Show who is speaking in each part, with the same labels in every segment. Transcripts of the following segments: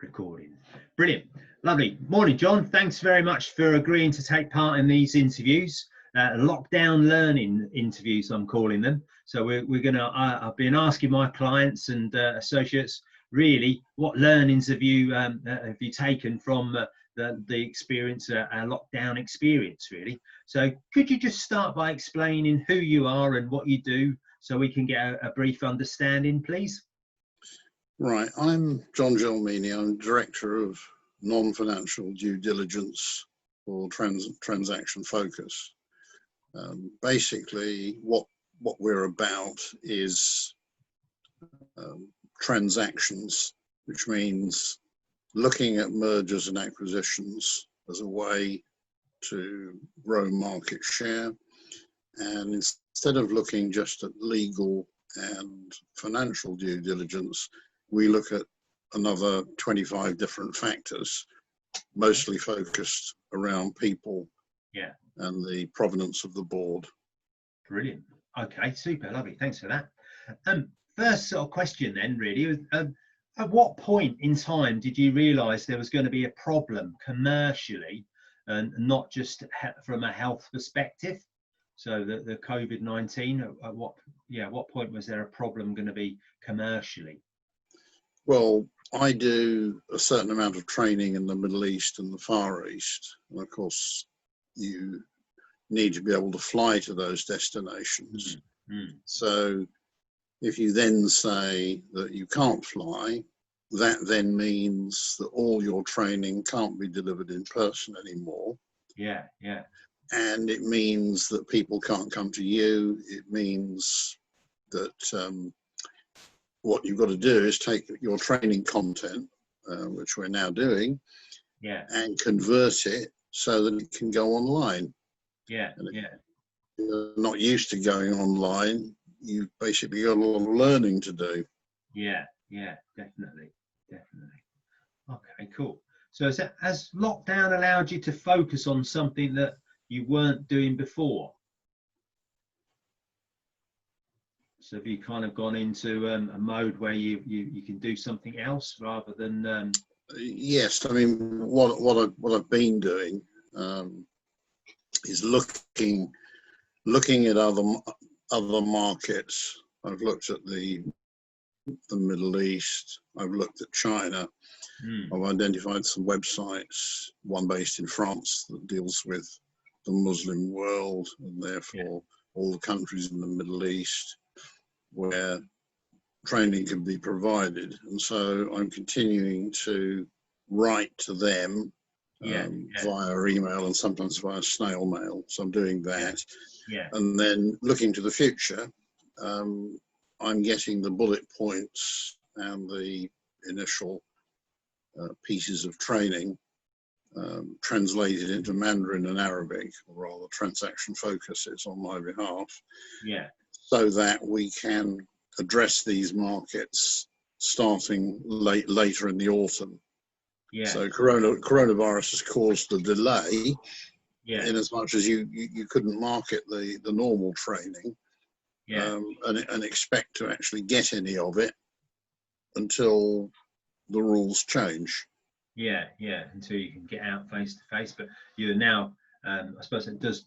Speaker 1: Recording. Brilliant. Lovely. Morning, John. Thanks very much for agreeing to take part in these interviews. Lockdown learning interviews, I'm calling them. So we're going to, I've been asking my clients and associates, really, what learnings have you taken from the experience, our lockdown experience, really? So could you just start by explaining who you are and what you do so we can get a brief understanding, please?
Speaker 2: Right, I'm John Gelmini. I'm Director of Non-Financial Due Diligence for Transaction Focus. Basically, what we're about is transactions, which means looking at mergers and acquisitions as a way to grow market share. And instead of looking just at legal and financial due diligence, we look at another 25 different factors, mostly focused around people and the provenance of the board.
Speaker 1: Brilliant. Okay, super, lovely. Thanks for that. First sort of question then, really, at what point in time did you realise there was going to be a problem commercially and not just from a health perspective? So the COVID-19, at what point was there a problem going to be commercially?
Speaker 2: Well, I do a certain amount of training in the Middle East and the Far East. And of course, you need to be able to fly to those destinations. So if you then say that you can't fly, that then means that all your training can't be delivered in person anymore. And it means that people can't come to you. It means that what you've got to do is take your training content, which we're now doing, and convert it so that it can go online. If you're not used to going online, you've basically got a lot of learning to do.
Speaker 1: Definitely. Okay, cool. So has lockdown allowed you to focus on something that you weren't doing before? So have you kind of gone into a mode where you can do something else rather than?
Speaker 2: Yes, I mean what I've been doing is looking at other markets. I've looked at the Middle East. I've looked at China. I've identified some websites. One based in France that deals with the Muslim world and therefore all the countries in the Middle East, where training can be provided. And so I'm continuing to write to them via email and sometimes via snail mail. So I'm doing that. And then looking to the future, I'm getting the bullet points and the initial pieces of training translated into Mandarin and Arabic, or rather Transaction Focus is on my behalf. So that we can address these markets starting later in the autumn. So coronavirus has caused a delay in as much as you couldn't market the normal training and expect to actually get any of it until the rules change.
Speaker 1: Until you can get out face to face. But you're now, I suppose it does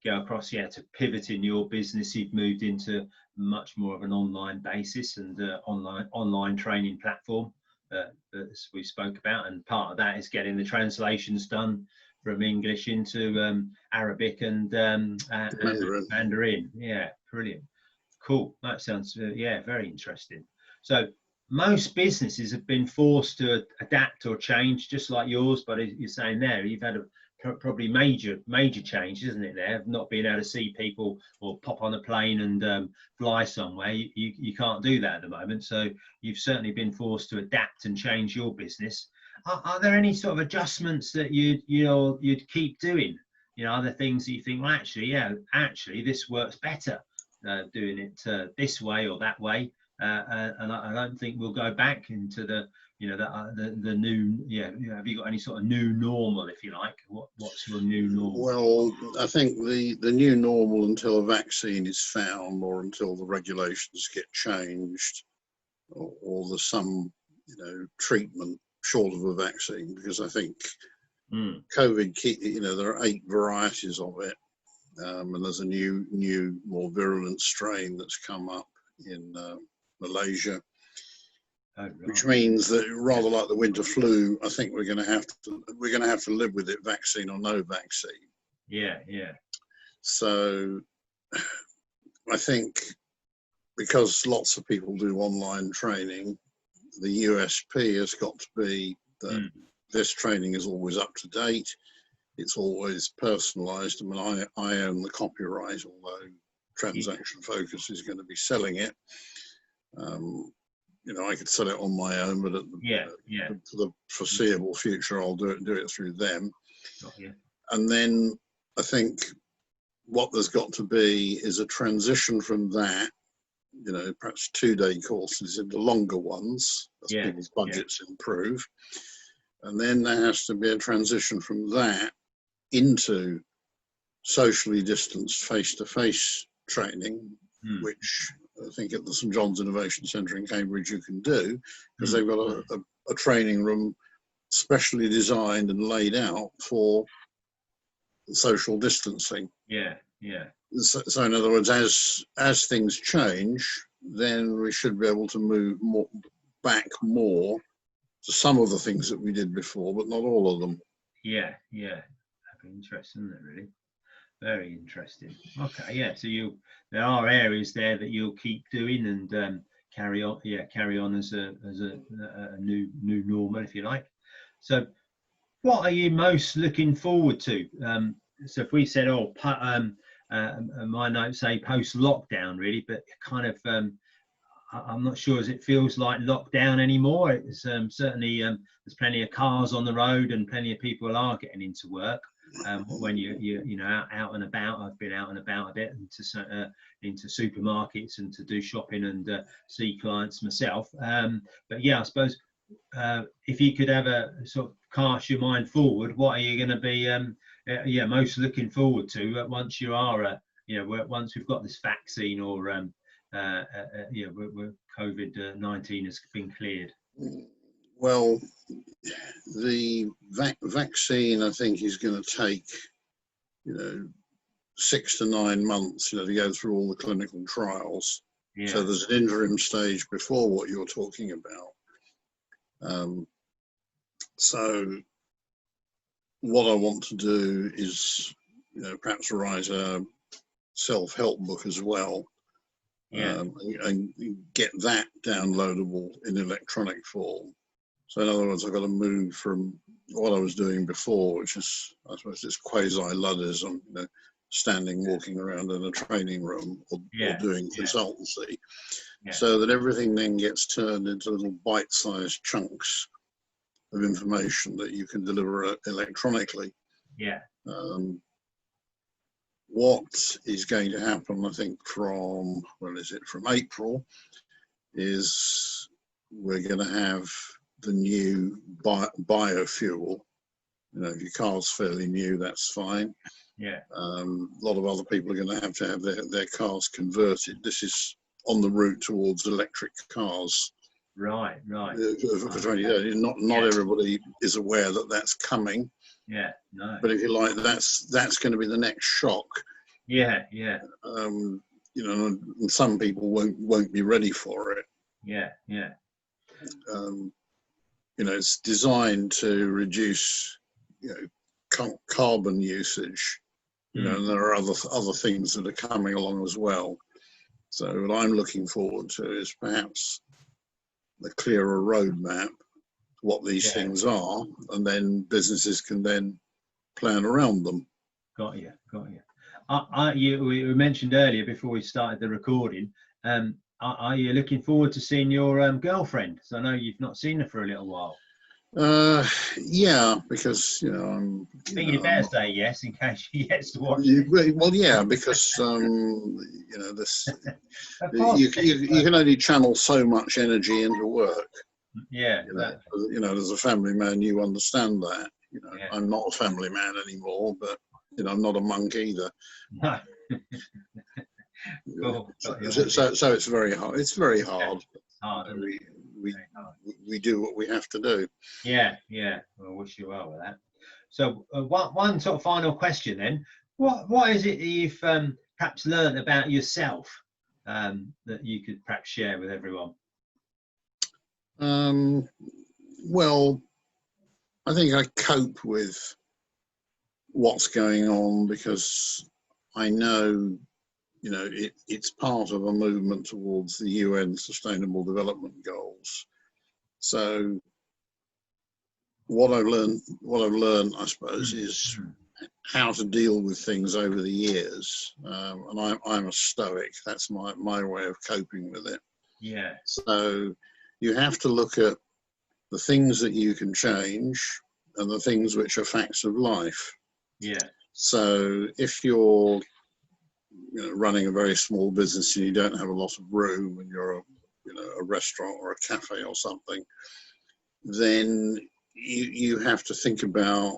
Speaker 1: go across, to pivot in your business. You've moved into much more of an online basis and online training platform as we spoke about, and part of that is getting the translations done from English into Arabic and Mandarin. Brilliant, cool. That sounds very interesting. So most businesses have been forced to adapt or change, just like yours, but as you're saying there, you've had probably major change, isn't it, there, of not being able to see people or pop on a plane and fly somewhere. You can't do that at the moment, so you've certainly been forced to adapt and change your business. Are there any sort of adjustments that you'd keep doing? Are there things that you think, well, actually this works better doing it this way or that way, and I don't think we'll go back into the new, have you got any sort of new normal, if you like? What's your new normal?
Speaker 2: Well, I think the new normal, until a vaccine is found or until the regulations get changed or there's some treatment short of a vaccine, because I think
Speaker 1: Mm.
Speaker 2: COVID, there are 8 varieties of it, and there's a new, more virulent strain that's come up in Malaysia,
Speaker 1: Oh,
Speaker 2: which
Speaker 1: right.
Speaker 2: means that rather like the winter flu, I think we're going to have to live with it, vaccine or no vaccine.
Speaker 1: Yeah, yeah,
Speaker 2: So I think because lots of people do online training, the USP has got to be that this training is always up to date. It's always personalised. I mean, I own the copyright, although Transaction Focus is going to be selling it. I could sell it on my own, but for the foreseeable future, I'll do it through them. And then I think what there's got to be is a transition from that, perhaps 2-day courses into longer ones as people's budgets improve. And then there has to be a transition from that into socially distanced face-to-face training, which I think at the St John's Innovation Centre in Cambridge you can do, because they've got a training room specially designed and laid out for social distancing.
Speaker 1: Yeah, yeah.
Speaker 2: So in other words, as things change, then we should be able to move back more to some of the things that we did before, but not all of them.
Speaker 1: Yeah, yeah. That'd be interesting, isn't it, really? Very interesting. Okay, yeah. So there are areas there that you'll keep doing and carry on as a new normal, if you like. So what are you most looking forward to? So if we said, my notes say post-lockdown, really, but kind of, I'm not sure as it feels like lockdown anymore. It's certainly there's plenty of cars on the road and plenty of people are getting into work. When you're out and about, I've been out and about a bit into supermarkets and to do shopping and see clients myself. But yeah, I suppose if you could have a sort of cast your mind forward, what are you going to be most looking forward to once you are once we've got this vaccine or where COVID-19 has been cleared?
Speaker 2: Well, the vaccine, I think, is going to take 6 to 9 months to go through all the clinical trials. So there's an interim stage before what you're talking about. So what I want to do is perhaps write a self-help book as well, and get that downloadable in electronic form. So in other words, I've got to move from what I was doing before, which is, I suppose, it's quasi-Luddism, standing, walking around in a training room or doing consultancy, so that everything then gets turned into little bite-sized chunks of information that you can deliver electronically. What is going to happen, I think, from April, is we're going to have the new biofuel. If your car's fairly new, that's fine. A lot of other people are going to have their cars converted. This is on the route towards electric cars.
Speaker 1: Right.
Speaker 2: For 2030. Not everybody is aware that that's coming.
Speaker 1: No.
Speaker 2: But if you like, that's going to be the next shock. And some people won't be ready for it. It's designed to reduce, carbon usage. And there are other things that are coming along as well. So what I'm looking forward to is perhaps a clearer roadmap to what these things are, and then businesses can then plan around them.
Speaker 1: Got you. We mentioned earlier before we started the recording, are you looking forward to seeing your girlfriend? So I know you've not seen her for a little while.
Speaker 2: Because I'm.
Speaker 1: I think you better say yes in case she gets to watch.
Speaker 2: Well, yeah, because this you can only channel so much energy into work.
Speaker 1: Exactly.
Speaker 2: As a family man, you understand that. I'm not a family man anymore, but I'm not a monk either.
Speaker 1: No. Cool.
Speaker 2: So it's very hard. It's very hard.
Speaker 1: Hard,
Speaker 2: we we do what we have to do.
Speaker 1: Yeah, yeah. Well, I wish you well with that. So one sort of final question then. What is it that you've perhaps learned about yourself that you could perhaps share with everyone?
Speaker 2: Well, I think I cope with what's going on because I know, you know, it's part of a movement towards the UN Sustainable Development Goals. So what I've learned, I suppose, is how to deal with things over the years. And I'm a stoic. That's my way of coping with it.
Speaker 1: Yeah.
Speaker 2: So you have to look at the things that you can change and the things which are facts of life.
Speaker 1: Yeah.
Speaker 2: So if you're, you know, running a very small business and you don't have a lot of room and you're a restaurant or a cafe or something, then you have to think about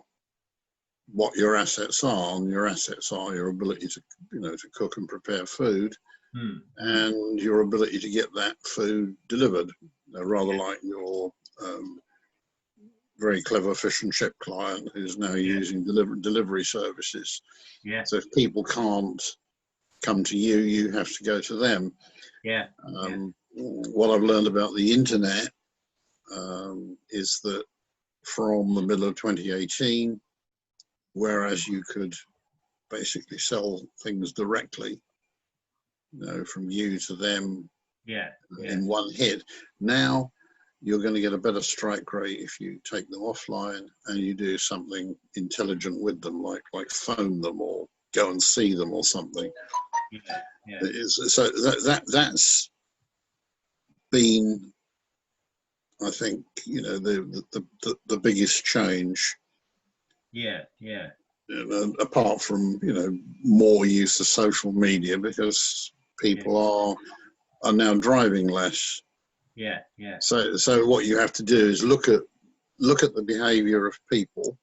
Speaker 2: what your assets are, and your assets are your ability to, you know, to cook and prepare food, and your ability to get that food delivered. You know, rather like your very clever fish and chip client who's now using delivery services.
Speaker 1: Yeah.
Speaker 2: So if people can't come to you, you have to go to them.
Speaker 1: Yeah.
Speaker 2: What I've learned about the internet is that from the middle of 2018, whereas you could basically sell things directly, you know, from you to them in one hit, now you're going to get a better strike rate if you take them offline and you do something intelligent with them, like phone them or go and see them or something. So that's been, I think, you know, the biggest change.
Speaker 1: Yeah.
Speaker 2: Apart from, you know, more use of social media because people are now driving less.
Speaker 1: Yeah.
Speaker 2: So what you have to do is look at the behaviour of people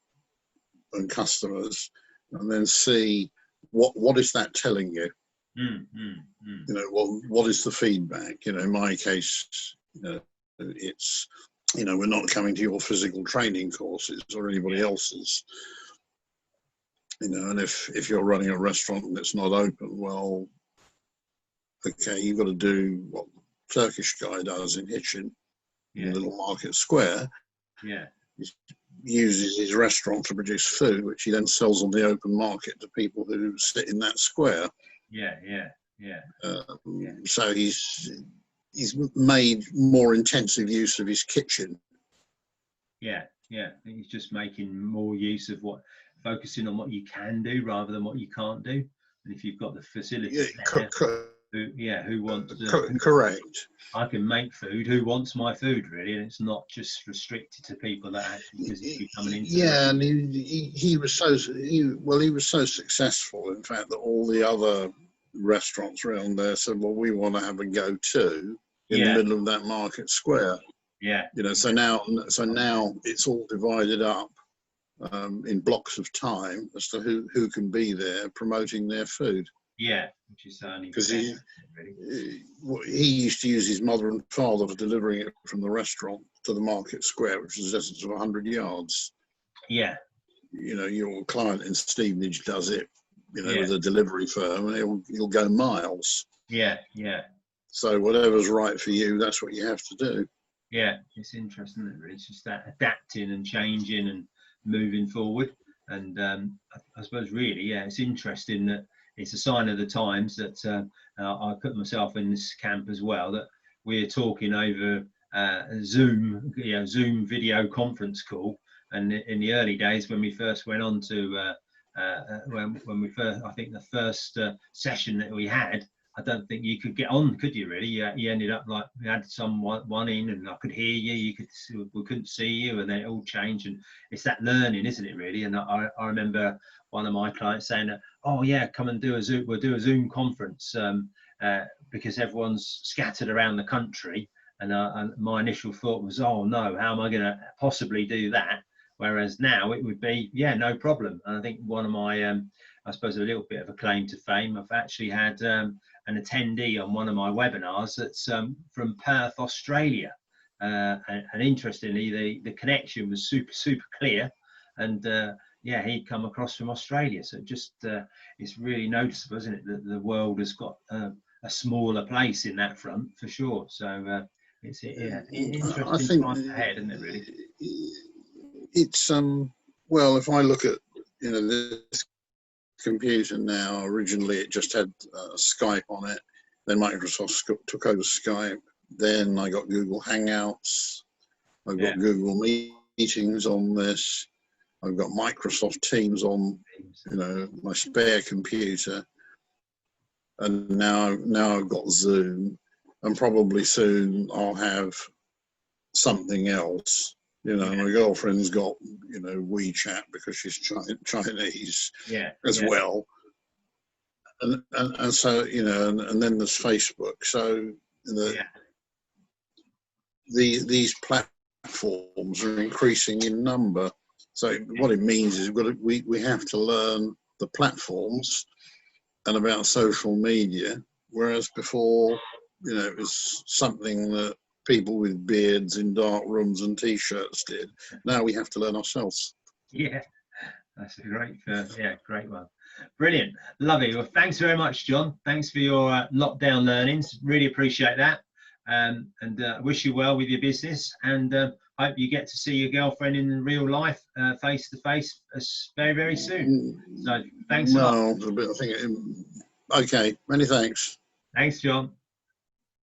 Speaker 2: and customers, and then see what is that telling you. You know, what is the feedback? You know, in my case, you know, it's, you know, we're not coming to your physical training courses or anybody else's. You know, and if you're running a restaurant and it's not open, well, okay, you've got to do what the Turkish guy does in Hitchin, in the little market square.
Speaker 1: Yeah.
Speaker 2: He uses his restaurant to produce food, which he then sells on the open market to people who sit in that square. So he's made more intensive use of his kitchen.
Speaker 1: Yeah. He's just making more use of focusing on what you can do rather than what you can't do. And if you've got the facilities who wants
Speaker 2: correct.
Speaker 1: I can make food. Who wants my food, really? And it's not just restricted to people that actually physically coming into.
Speaker 2: Yeah, and he was so successful, in fact, that all the other restaurants around there said, "Well, we want to have a go too in the middle of that market square."
Speaker 1: Yeah.
Speaker 2: You know, so now it's all divided up in blocks of time as to who can be there promoting their food.
Speaker 1: Yeah, which is only
Speaker 2: because he used to use his mother and father for delivering it from the restaurant to the market square, which is a distance of 100 yards.
Speaker 1: Yeah.
Speaker 2: You know, your client in Stevenage does it, you know, with a delivery firm, and he'll go miles.
Speaker 1: Yeah.
Speaker 2: So whatever's right for you, that's what you have to do.
Speaker 1: Yeah, it's interesting, isn't it, really? It's just that adapting and changing and moving forward. And I suppose really, it's interesting that it's a sign of the times that I put myself in this camp as well, that we're talking over Zoom video conference call. And in the early days when we first went on to when we first, I think the first session that we had, I don't think you could get on, could you? Really, you ended up like we had someone in, and I could hear you. We couldn't see you, and then it all changed. And it's that learning, isn't it? Really. And I remember one of my clients saying that, "Oh yeah, come and do a Zoom. We'll do a Zoom conference because everyone's scattered around the country." And my initial thought was, "Oh no, how am I going to possibly do that?" Whereas now it would be, no problem. And I think one of my, I suppose a little bit of a claim to fame, I've actually had an attendee on one of my webinars that's from Perth, Australia. and interestingly, the connection was super clear, and yeah, he'd come across from Australia. So just it's really noticeable, isn't it, that the world has got a smaller place in that front for sure. So it's yeah,
Speaker 2: I
Speaker 1: interesting
Speaker 2: think
Speaker 1: times ahead, isn't it? Really.
Speaker 2: it's well, if I look at, you know, this computer now, originally it just had Skype on it. Then Microsoft took over Skype. Then I got Google Hangouts. I've got Google Meetings on this. I've got Microsoft Teams on, you know, my spare computer. And now I've got Zoom, and probably soon I'll have something else. You know, my girlfriend's got, you know, WeChat because she's Chinese as well. And so, you know, and then there's Facebook. So these platforms are increasing in number. So what it means is we have to learn the platforms and about social media, whereas before, you know, it was something that people with beards in dark rooms and T-shirts did. Now we have to learn ourselves.
Speaker 1: Yeah, that's a great, great one. Brilliant, lovely. Well, thanks very much, John. Thanks for your lockdown learnings. Really appreciate that, and wish you well with your business. And hope you get to see your girlfriend in real life, face to face, very soon. So thanks a lot.
Speaker 2: Okay, many thanks.
Speaker 1: Thanks, John.